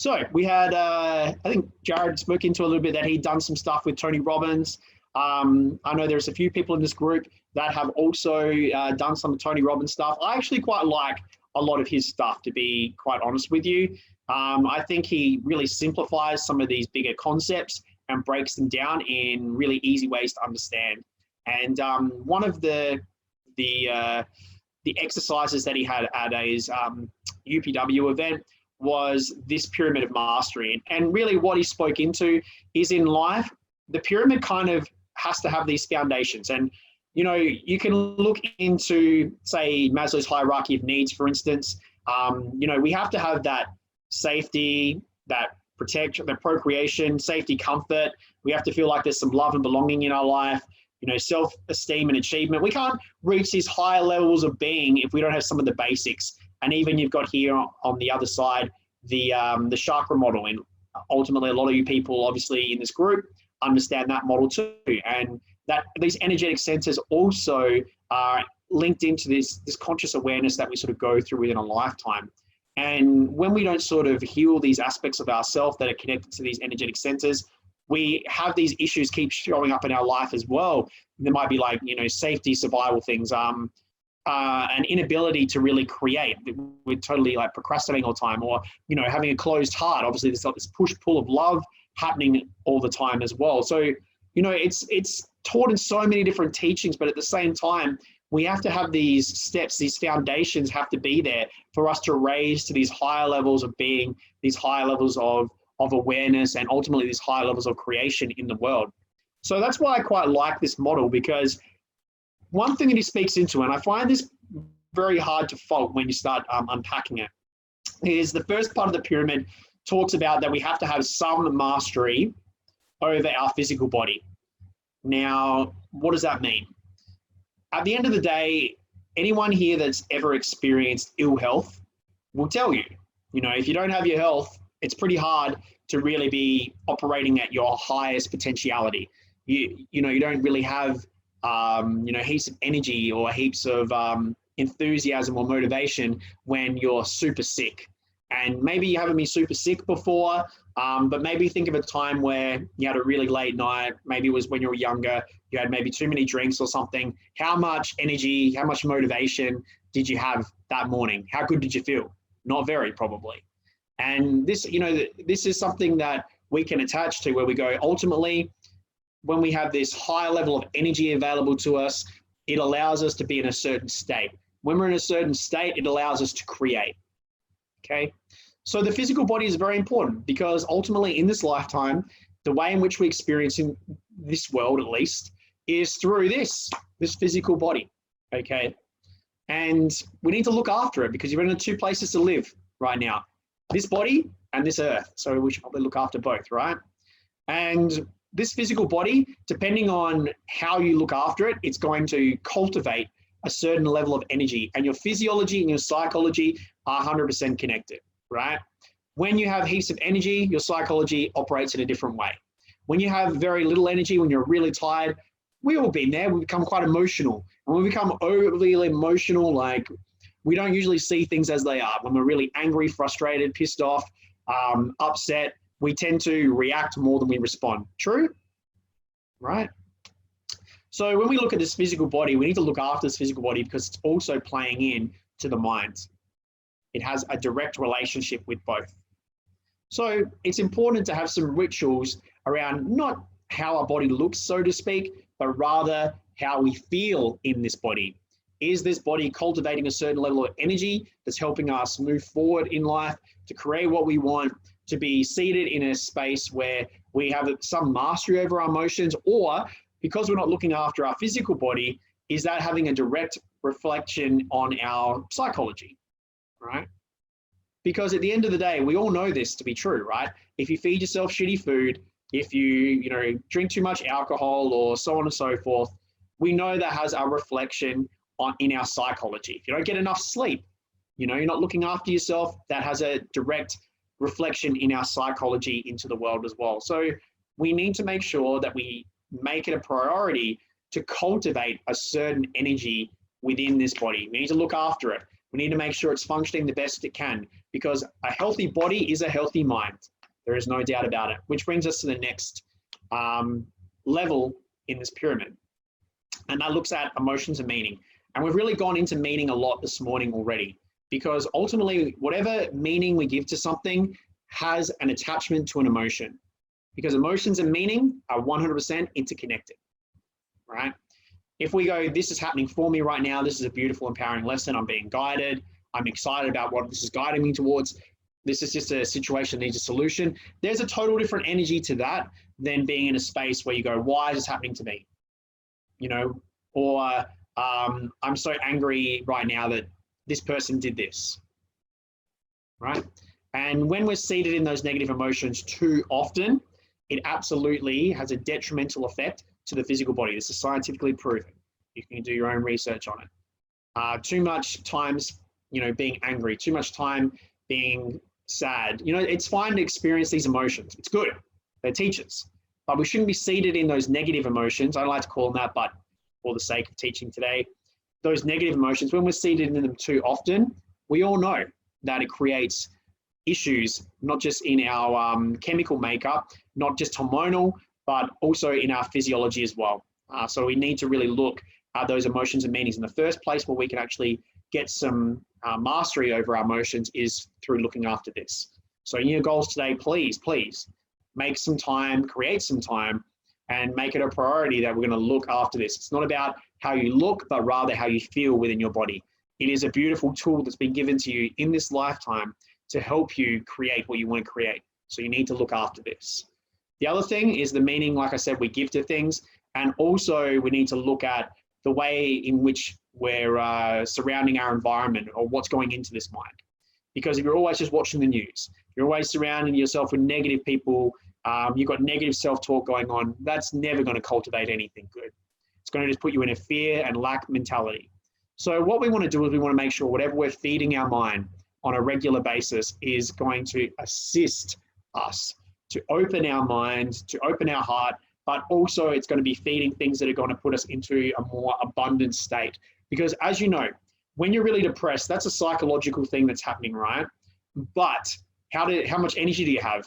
So we had, I think Jared spoke into a little bit that he'd done some stuff with Tony Robbins. I know there's a few people in this group that have also done some Tony Robbins stuff. I actually quite like a lot of his stuff, to be quite honest with you. I think he really simplifies some of these bigger concepts and breaks them down in really easy ways to understand. And one of the exercises that he had at his UPW event was this pyramid of mastery. And really what he spoke into is, in life, the pyramid kind of has to have these foundations. And, you know, you can look into, say, Maslow's hierarchy of needs, for instance. You know, we have to have that safety, that protection, that procreation, safety, comfort. We have to feel like there's some love and belonging in our life, you know, self-esteem and achievement. We can't reach these higher levels of being if we don't have some of the basics. And even you've got here on the other side, the chakra model. And ultimately, a lot of you people, obviously, in this group understand that model too. And that these energetic centers also are linked into this conscious awareness that we sort of go through within a lifetime. And when we don't sort of heal these aspects of ourselves that are connected to these energetic centers, we have these issues keep showing up in our life as well. There might be, like, you know, safety, survival things, an inability to really create. We're totally like procrastinating all the time, or, you know, having a closed heart. Obviously, there's this push-pull of love happening all the time as well. So, you know, it's taught in so many different teachings, but at the same time, we have to have these steps, these foundations have to be there for us to raise to these higher levels of being, these higher levels of awareness, and ultimately these higher levels of creation in the world. So that's why I quite like this model, because one thing that he speaks into, and I find this very hard to fault when you start unpacking it, is the first part of the pyramid talks about that we have to have some mastery over our physical body. Now, what does that mean? At the end of the day, anyone here that's ever experienced ill health will tell you, you know, if you don't have your health, it's pretty hard to really be operating at your highest potentiality. You know, you don't really have, you know, heaps of energy or heaps of enthusiasm or motivation when you're super sick. And maybe you haven't been super sick before, but maybe think of a time where you had a really late night. Maybe it was when you were younger, you had maybe too many drinks or something. How much energy, how much motivation did you have that morning? How good did you feel? Not very, probably. And this, you know, this is something that we can attach to, where we go, ultimately, when we have this higher level of energy available to us, it allows us to be in a certain state. When we're in a certain state, it allows us to create. Okay, so the physical body is very important, because ultimately in this lifetime, the way in which we experience in this world, at least, is through this physical body. Okay, and we need to look after it, because you're in two places to live right now, this body and this earth. So we should probably look after both, right? And this physical body, depending on how you look after it, it's going to cultivate a certain level of energy, and your physiology and your psychology are 100% connected, right? When you have heaps of energy, your psychology operates in a different way. When you have very little energy, when you're really tired, we've all been there, we become quite emotional. And when we become overly emotional, like, we don't usually see things as they are. When we're really angry, frustrated, pissed off, upset, we tend to react more than we respond. True? Right? So when we look at this physical body, we need to look after this physical body, because it's also playing in to the mind. It has a direct relationship with both. So it's important to have some rituals around not how our body looks, so to speak, but rather how we feel in this body. Is this body cultivating a certain level of energy that's helping us move forward in life, to create what we want, to be seated in a space where we have some mastery over our emotions? Or, because we're not looking after our physical body, is that having a direct reflection on our psychology, right? Because at the end of the day, we all know this to be true, right? If you feed yourself shitty food, if you know, drink too much alcohol, or so on and so forth, we know that has a reflection in our psychology. If you don't get enough sleep, you know, you're not looking after yourself, that has a direct reflection in our psychology into the world as well. So we need to make sure that we make it a priority to cultivate a certain energy within this body. We need to look after it. We need to make sure it's functioning the best it can, because a healthy body is a healthy mind. There is no doubt about it, which brings us to the next level in this pyramid. And that looks at emotions and meaning. And we've really gone into meaning a lot this morning already, because ultimately, whatever meaning we give to something has an attachment to an emotion, because emotions and meaning are 100% interconnected, right? If we go, this is happening for me right now, this is a beautiful, empowering lesson, I'm being guided, I'm excited about what this is guiding me towards, this is just a situation that needs a solution, there's a total different energy to that than being in a space where you go, why is this happening to me? You know, or I'm so angry right now that this person did this, right? And when we're seated in those negative emotions too often, it absolutely has a detrimental effect to the physical body. This is scientifically proven. You can do your own research on it. Too much times, you know, being angry, too much time being sad. You know, it's fine to experience these emotions. It's good. They're teachers. But we shouldn't be seated in those negative emotions. I don't like to call them that, but for the sake of teaching today, those negative emotions, when we're seated in them too often, we all know that it creates issues, not just in our chemical makeup, not just hormonal, but also in our physiology as well. So we need to really look at those emotions and meanings. In the first place where we can actually get some mastery over our emotions is through looking after this. So in your goals today, please make some time, create some time, and make it a priority that we're going to look after this. It's not about how you look, but rather how you feel within your body. It is a beautiful tool that's been given to you in this lifetime to help you create what you want to create. So you need to look after this. The other thing is the meaning, like I said, we give to things. And also we need to look at the way in which we're surrounding our environment, or what's going into this mind. Because if you're always just watching the news, you're always surrounding yourself with negative people, you've got negative self-talk going on, that's never going to cultivate anything good. It's going to just put you in a fear and lack mentality. So what we want to do is we want to make sure whatever we're feeding our mind on a regular basis is going to assist us to open our mind, to open our heart, but also it's going to be feeding things that are going to put us into a more abundant state. Because as you know, when you're really depressed, that's a psychological thing that's happening, right? But how much energy do you have?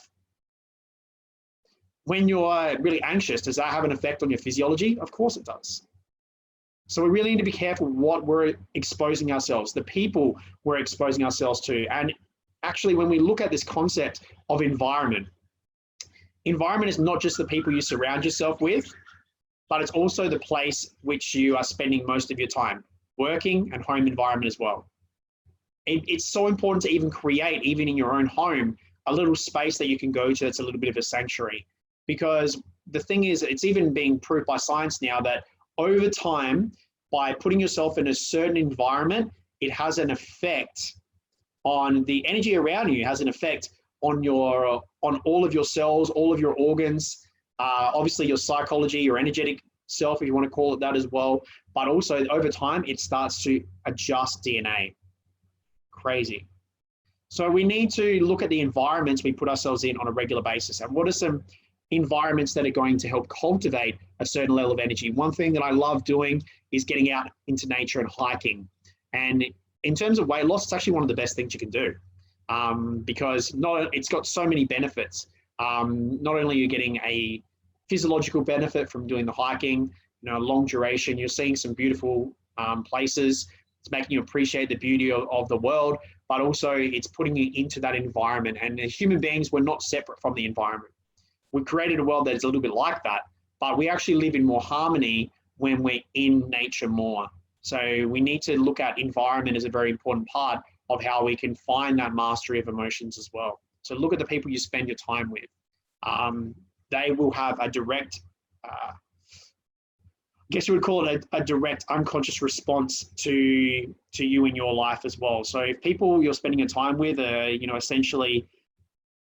When you're really anxious, does that have an effect on your physiology? Of course it does. So we really need to be careful what we're exposing ourselves, the people we're exposing ourselves to. And actually, when we look at this concept of environment is not just the people you surround yourself with, but it's also the place which you are spending most of your time, working and home environment as well. It's so important to even create, even in your own home, a little space that you can go to that's a little bit of a sanctuary. Because the thing is, it's even being proved by science now that over time, by putting yourself in a certain environment, it has an effect on the energy around you, it has an effect on all of your cells, all of your organs, obviously your psychology, your energetic self, if you want to call it that as well. But also over time, it starts to adjust DNA. Crazy. So we need to look at the environments we put ourselves in on a regular basis. And what are some environments that are going to help cultivate a certain level of energy? One thing that I love doing is getting out into nature and hiking. And in terms of weight loss, it's actually one of the best things you can do, because it's got so many benefits. Not only are you getting a physiological benefit from doing the hiking, long duration, you're seeing some beautiful places. It's making you appreciate the beauty of the world, but also it's putting you into that environment. And as human beings, we're not separate from the environment. We've created a world that's a little bit like that, but we actually live in more harmony when we're in nature more. So we need to look at environment as a very important part of how we can find that mastery of emotions as well. So look at the people you spend your time with. They will have a direct, I guess you would call it a direct unconscious response to you in your life as well. So if people you're spending your time with are, essentially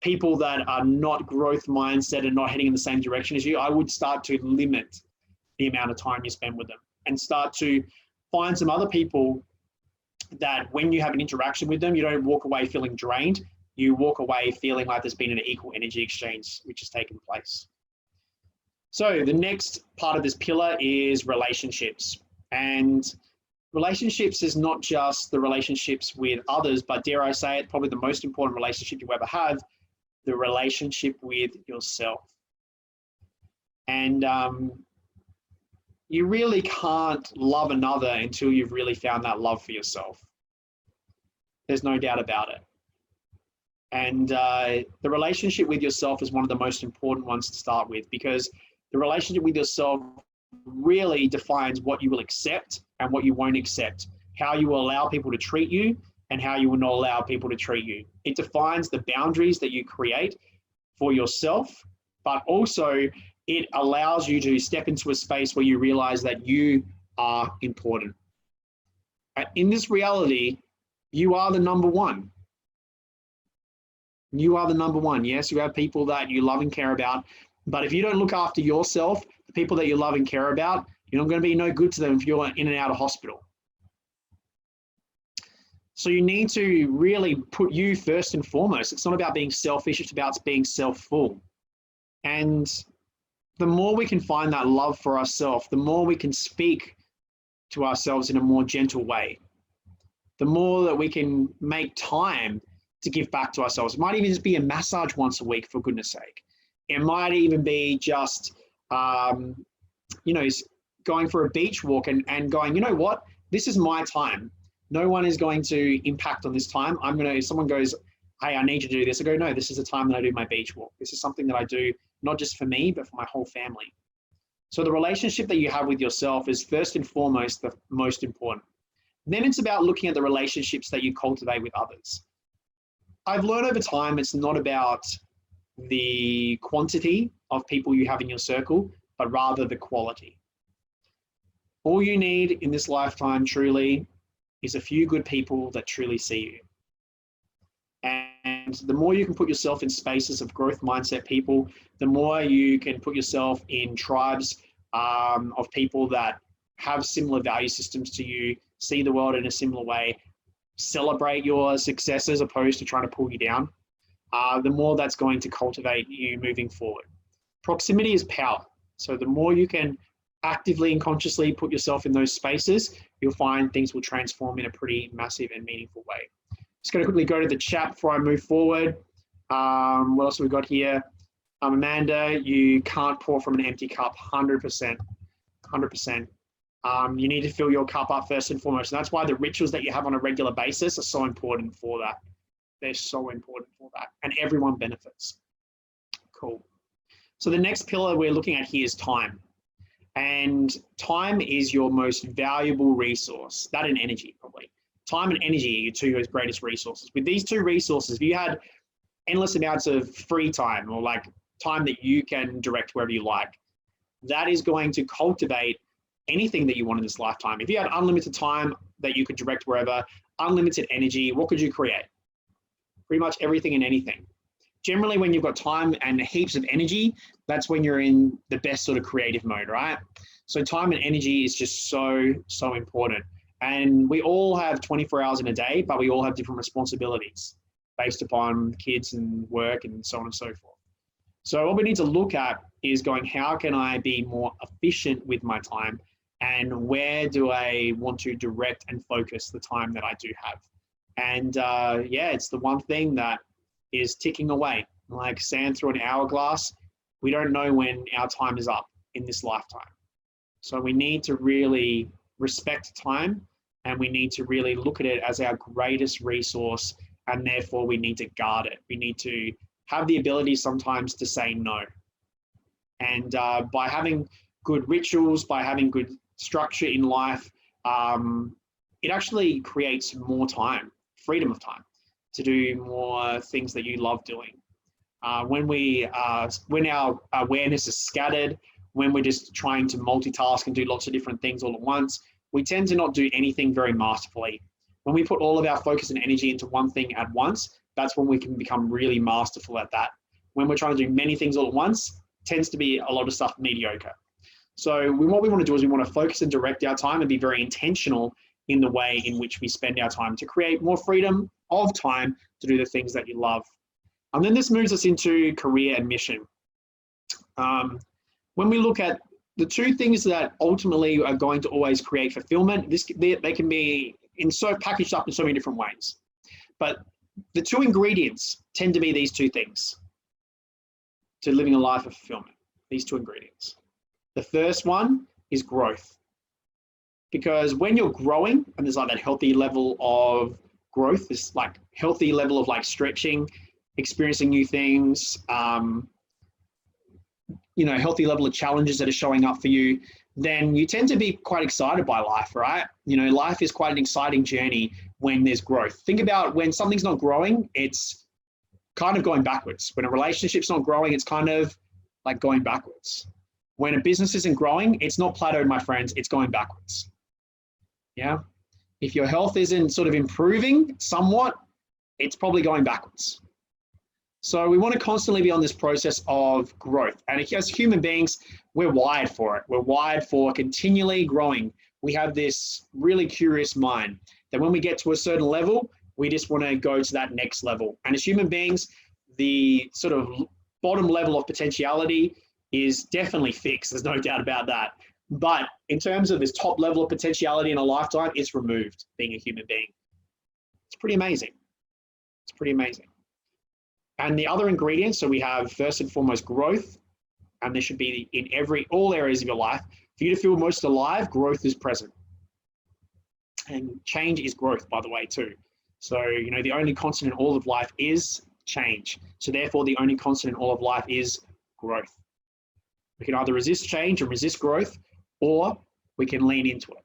people that are not growth mindset and not heading in the same direction as you, I would start to limit the amount of time you spend with them and start to find some other people that when you have an interaction with them, you don't walk away feeling drained. You walk away feeling like there's been an equal energy exchange which has taken place. So the next part of this pillar is relationships. And relationships is not just the relationships with others, but dare I say it, probably the most important relationship you ever have, the relationship with yourself. And you really can't love another until you've really found that love for yourself. There's no doubt about it. And the relationship with yourself is one of the most important ones to start with, because the relationship with yourself really defines what you will accept and what you won't accept, how you will allow people to treat you and how you will not allow people to treat you. It defines the boundaries that you create for yourself, but also it allows you to step into a space where you realize that you are important. In this reality, you are the number one. You are the number one. Yes, you have people that you love and care about, but if you don't look after yourself, the people that you love and care about, you're not going to be no good to them if you're in and out of hospital. So you need to really put you first and foremost. It's not about being selfish, it's about being self-full. And the more we can find that love for ourselves, the more we can speak to ourselves in a more gentle way, the more that we can make time to give back to ourselves. It might even just be a massage once a week, for goodness sake. It might even be just, you know, going for a beach walk and going, you know what, this is my time. No one is going to impact on this time. If someone goes, hey, I need you to do this, I go, no, this is the time that I do my beach walk. This is something that I do not just for me, but for my whole family. So the relationship that you have with yourself is first and foremost the most important. Then it's about looking at the relationships that you cultivate with others. I've learned over time, it's not about the quantity of people you have in your circle, but rather the quality. All you need in this lifetime truly is a few good people that truly see you. And the more you can put yourself in spaces of growth mindset people, the more you can put yourself in tribes of people that have similar value systems to you, see the world in a similar way, celebrate your success as opposed to trying to pull you down, the more that's going to cultivate you moving forward. Proximity is power. So the more you can actively and consciously put yourself in those spaces, you'll find things will transform in a pretty massive and meaningful way. Just going to quickly go to the chat before I move forward. What else have we got here? Amanda, you can't pour from an empty cup, 100%, 100%. You need to fill your cup up first and foremost. And that's why the rituals that you have on a regular basis are so important for that. They're so important for that. And everyone benefits. Cool. So the next pillar we're looking at here is time. And time is your most valuable resource. That and energy, probably. Time and energy are your two greatest resources. With these two resources, if you had endless amounts of free time or like time that you can direct wherever you like, that is going to cultivate anything that you want in this lifetime. If you had unlimited time that you could direct wherever, unlimited energy, what could you create? Pretty much everything and anything. Generally, when you've got time and heaps of energy, that's when you're in the best sort of creative mode, right? So time and energy is just so, so important. And we all have 24 hours in a day, but we all have different responsibilities based upon kids and work and so on and so forth. So what we need to look at is going, how can I be more efficient with my time? And where do I want to direct and focus the time that I do have? And yeah, it's the one thing that is ticking away. Like sand through an hourglass, we don't know when our time is up in this lifetime. So we need to really respect time, and we need to really look at it as our greatest resource, and therefore we need to guard it. We need to have the ability sometimes to say no. And by having good rituals, by having good structure in life, it actually creates more time, freedom of time, to do more things that you love doing. When our awareness is scattered, when we're just trying to multitask and do lots of different things all at once, we tend to not do anything very masterfully. When we put all of our focus and energy into one thing at once, that's when we can become really masterful at that. When we're trying to do many things all at once, tends to be a lot of stuff mediocre. So what we want to do is we want to focus and direct our time and be very intentional in the way in which we spend our time to create more freedom of time to do the things that you love. And then this moves us into career and mission. When we look at the two things that ultimately are going to always create fulfillment, they can be packaged up in so many different ways. But the two ingredients tend to be these two things to living a life of fulfillment, these two ingredients. The first one is growth. Because when you're growing, and there's like that healthy level of growth, this like healthy level of like stretching, experiencing new things, healthy level of challenges that are showing up for you, then you tend to be quite excited by life, right? Life is quite an exciting journey when there's growth. Think about when something's not growing, it's kind of going backwards. When a relationship's not growing, it's kind of like going backwards. When a business isn't growing, it's not plateaued, my friends, it's going backwards. Yeah. If your health isn't sort of improving somewhat, it's probably going backwards. So we want to constantly be on this process of growth. And as human beings, we're wired for it. We're wired for continually growing. We have this really curious mind that when we get to a certain level, we just want to go to that next level. And as human beings, the sort of bottom level of potentiality is definitely fixed. There's no doubt about that. But in terms of this top level of potentiality in a lifetime, it's removed being a human being. It's pretty amazing. It's pretty amazing. And the other ingredients, so we have first and foremost growth, and this should be in all areas of your life. For you to feel most alive, growth is present. And change is growth, by the way, too. So, the only constant in all of life is change. So therefore, the only constant in all of life is growth. We can either resist change and resist growth, or we can lean into it.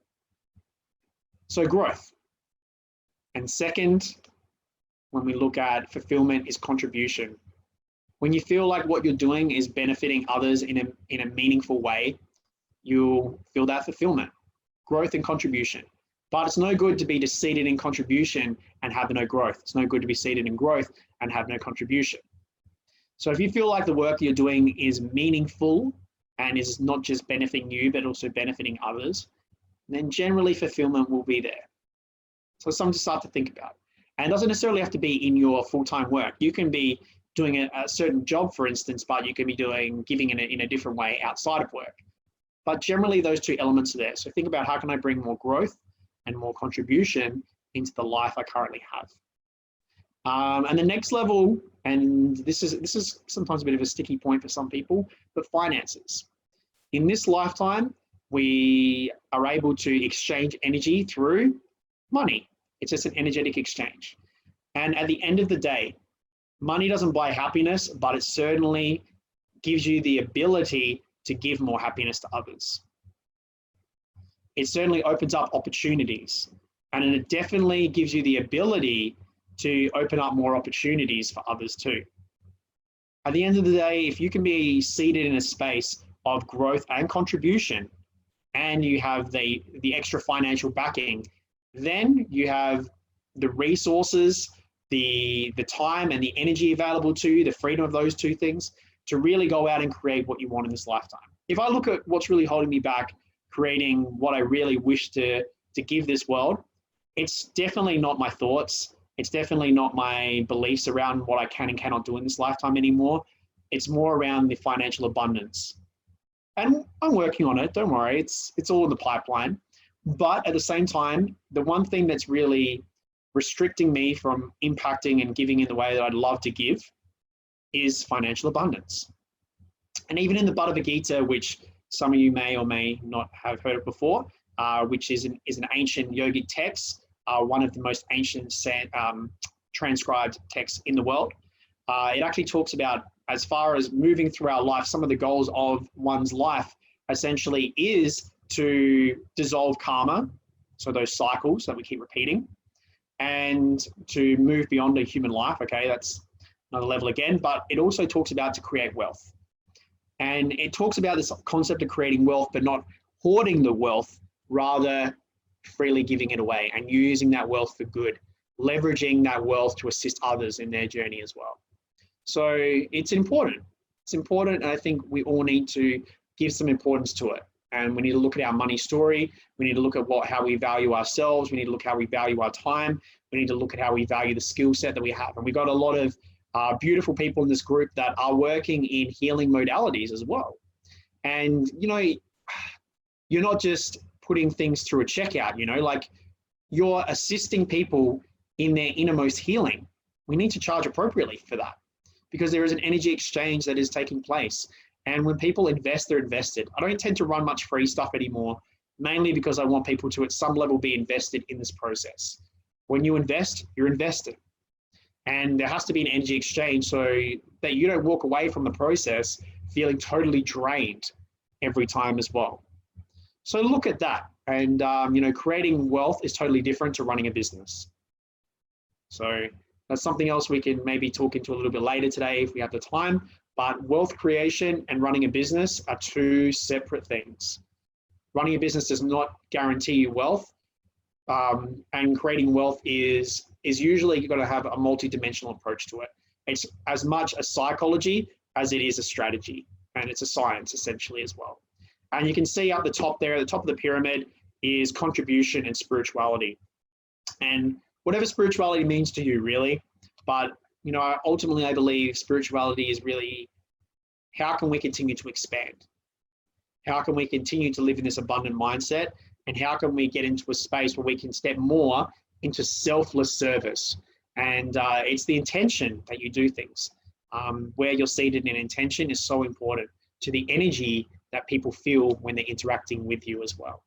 So growth. And second, when we look at fulfillment, is contribution. When you feel like what you're doing is benefiting others in a meaningful way, you'll feel that fulfillment, growth and contribution. But it's no good to be just seated in contribution and have no growth. It's no good to be seated in growth and have no contribution. So if you feel like the work you're doing is meaningful and is not just benefiting you, but also benefiting others, then generally fulfillment will be there. So something to start to think about. And it doesn't necessarily have to be in your full-time work. You can be doing a certain job, for instance, but you can be giving in a different way outside of work. But generally those two elements are there. So think about, how can I bring more growth and more contribution into the life I currently have? And the next level, and this is sometimes a bit of a sticky point for some people, but finances. In this lifetime, we are able to exchange energy through money. It's just an energetic exchange. And at the end of the day, money doesn't buy happiness, but it certainly gives you the ability to give more happiness to others. It certainly opens up opportunities, and it definitely gives you the ability to open up more opportunities for others too. At the end of the day, if you can be seated in a space of growth and contribution, and you have the extra financial backing, then you have the resources, the time and the energy available to you, the freedom of those two things, to really go out and create what you want in this lifetime. If I look at what's really holding me back creating what I really wish to give this world, it's definitely not my thoughts. It's definitely not my beliefs around what I can and cannot do in this lifetime anymore. It's more around the financial abundance. And I'm working on it, don't worry, it's all in the pipeline. But at the same time, the one thing that's really restricting me from impacting and giving in the way that I'd love to give is financial abundance. And even in the Bhagavad Gita, which some of you may or may not have heard of before, which is an ancient yogic text, one of the most ancient transcribed texts in the world. It actually talks about, as far as moving through our life, some of the goals of one's life essentially is to dissolve karma, so those cycles that we keep repeating, and to move beyond a human life. Okay, that's another level again, but it also talks about to create wealth. And it talks about this concept of creating wealth, but not hoarding the wealth, rather freely giving it away and using that wealth for good, leveraging that wealth to assist others in their journey as well. So it's important. It's important, and I think we all need to give some importance to it. And we need to look at our money story. We need to look at how we value ourselves. We need to look at how we value our time. We need to look at how we value the skill set that we have. And we've got a lot of beautiful people in this group that are working in healing modalities as well. And, you're not just putting things through a checkout, like you're assisting people in their innermost healing. We need to charge appropriately for that because there is an energy exchange that is taking place. And when people invest, they're invested. I don't tend to run much free stuff anymore, mainly because I want people to, at some level, be invested in this process. When you invest, you're invested. And there has to be an energy exchange so that you don't walk away from the process feeling totally drained every time as well. So look at that. And, creating wealth is totally different to running a business. So that's something else we can maybe talk into a little bit later today if we have the time. But wealth creation and running a business are two separate things. Running a business does not guarantee you wealth. And creating wealth is usually you've got to have a multi-dimensional approach to it. It's as much a psychology as it is a strategy. And it's a science essentially as well. And you can see up the top there, at the top of the pyramid is contribution and spirituality. And whatever spirituality means to you, really. But, ultimately I believe spirituality is really how can we continue to expand? How can we continue to live in this abundant mindset? And how can we get into a space where we can step more into selfless service? And it's the intention that you do things. Where you're seated in intention is so important to the energy that people feel when they're interacting with you as well.